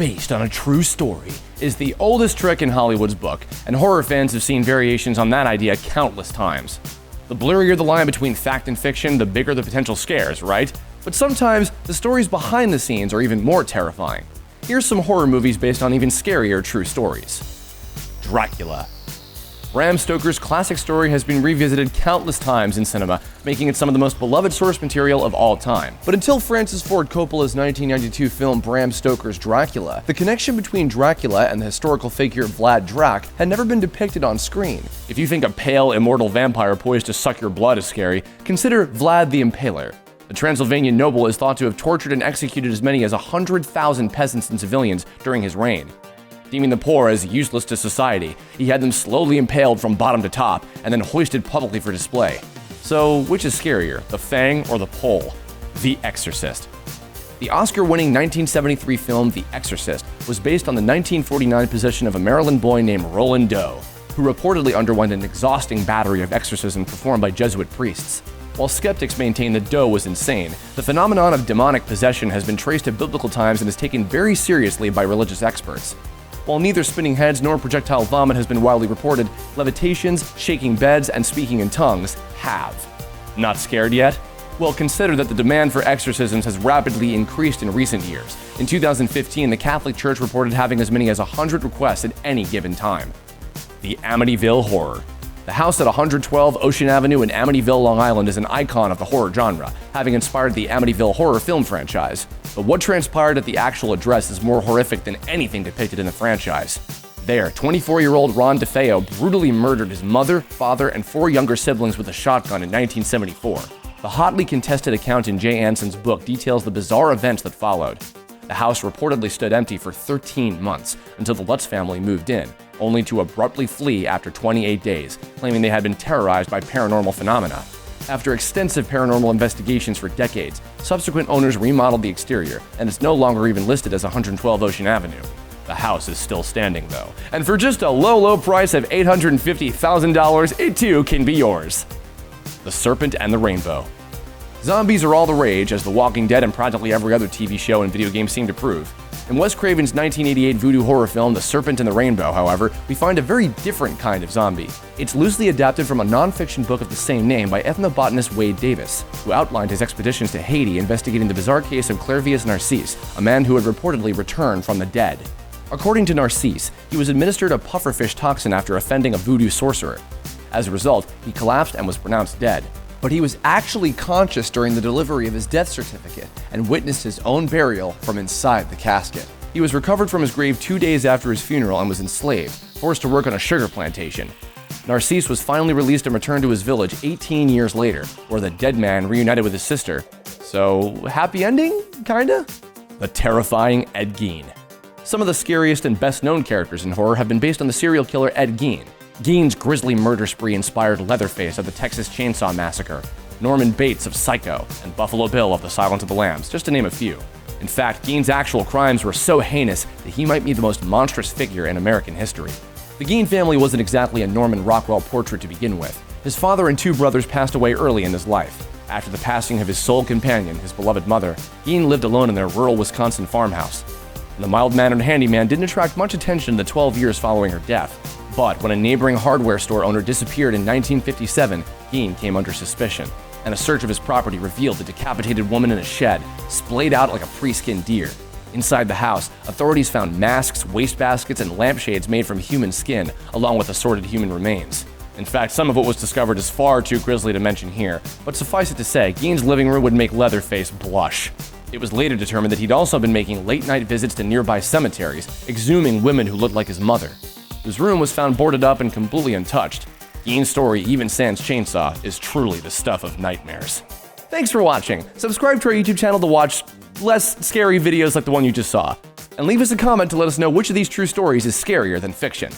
based on a true story is the oldest trick in Hollywood's book, and horror fans have seen variations on that idea countless times. The blurrier the line between fact and fiction, the bigger the potential scares, right? But sometimes, the stories behind the scenes are even more terrifying. Here's some horror movies based on even scarier true stories. Dracula. Bram Stoker's classic story has been revisited countless times in cinema, making it some of the most beloved source material of all time. But until Francis Ford Coppola's 1992 film Bram Stoker's Dracula, the connection between Dracula and the historical figure Vlad Drac had never been depicted on screen. If you think a pale, immortal vampire poised to suck your blood is scary, consider Vlad the Impaler. The Transylvanian noble is thought to have tortured and executed as many as 100,000 peasants and civilians during his reign. Deeming the poor as useless to society, he had them slowly impaled from bottom to top and then hoisted publicly for display. So, which is scarier, the fang or the pole? The Exorcist. The Oscar-winning 1973 film The Exorcist was based on the 1949 possession of a Maryland boy named Roland Doe, who reportedly underwent an exhausting battery of exorcism performed by Jesuit priests. While skeptics maintain that Doe was insane, the phenomenon of demonic possession has been traced to biblical times and is taken very seriously by religious experts. While neither spinning heads nor projectile vomit has been widely reported, levitations, shaking beds, and speaking in tongues have. Not scared yet? Well, consider that the demand for exorcisms has rapidly increased in recent years. In 2015, the Catholic Church reported having as many as 100 requests at any given time. The Amityville Horror. The house at 112 Ocean Avenue in Amityville, Long Island is an icon of the horror genre, having inspired the Amityville Horror film franchise. But what transpired at the actual address is more horrific than anything depicted in the franchise. There, 24-year-old Ron DeFeo brutally murdered his mother, father, and 4 younger siblings with a shotgun in 1974. The hotly contested account in Jay Anson's book details the bizarre events that followed. The house reportedly stood empty for 13 months until the Lutz family moved in, only to abruptly flee after 28 days, claiming they had been terrorized by paranormal phenomena. After extensive paranormal investigations for decades, subsequent owners remodeled the exterior, and it's no longer even listed as 112 Ocean Avenue. The house is still standing, though, and for just a low price of $850,000, it too can be yours. The Serpent and the Rainbow. Zombies are all the rage, as The Walking Dead and practically every other TV show and video game seem to prove. In Wes Craven's 1988 voodoo horror film The Serpent and the Rainbow, however, we find a very different kind of zombie. It's loosely adapted from a non-fiction book of the same name by ethnobotanist Wade Davis, who outlined his expeditions to Haiti investigating the bizarre case of Clairvius Narcisse, a man who had reportedly returned from the dead. According to Narcisse, he was administered a pufferfish toxin after offending a voodoo sorcerer. As a result, he collapsed and was pronounced dead. But he was actually conscious during the delivery of his death certificate and witnessed his own burial from inside the casket. He was recovered from his grave 2 days after his funeral and was enslaved, forced to work on a sugar plantation. Narcisse was finally released and returned to his village 18 years later, where the dead man reunited with his sister. So, happy ending? Kinda? The Terrifying Ed Gein. Some of the scariest and best-known characters in horror have been based on the serial killer Ed Gein. Gein's grisly murder spree inspired Leatherface of the Texas Chainsaw Massacre, Norman Bates of Psycho, and Buffalo Bill of The Silence of the Lambs, just to name a few. In fact, Gein's actual crimes were so heinous that he might be the most monstrous figure in American history. The Gein family wasn't exactly a Norman Rockwell portrait to begin with. His father and 2 brothers passed away early in his life. After the passing of his sole companion, his beloved mother, Gein lived alone in their rural Wisconsin farmhouse. The mild-mannered handyman didn't attract much attention in the 12 years following her death. But when a neighboring hardware store owner disappeared in 1957, Gein came under suspicion, and a search of his property revealed the decapitated woman in a shed, splayed out like a pre-skinned deer. Inside the house, authorities found masks, wastebaskets, and lampshades made from human skin, along with assorted human remains. In fact, some of what was discovered is far too grisly to mention here, but suffice it to say, Gein's living room would make Leatherface blush. It was later determined that he'd also been making late-night visits to nearby cemeteries, exhuming women who looked like his mother. His room was found boarded up and completely untouched. Gein's story, even sans chainsaw, is truly the stuff of nightmares. Thanks for watching. Subscribe to our YouTube channel to watch less scary videos like the one you just saw. And leave us a comment to let us know which of these true stories is scarier than fiction.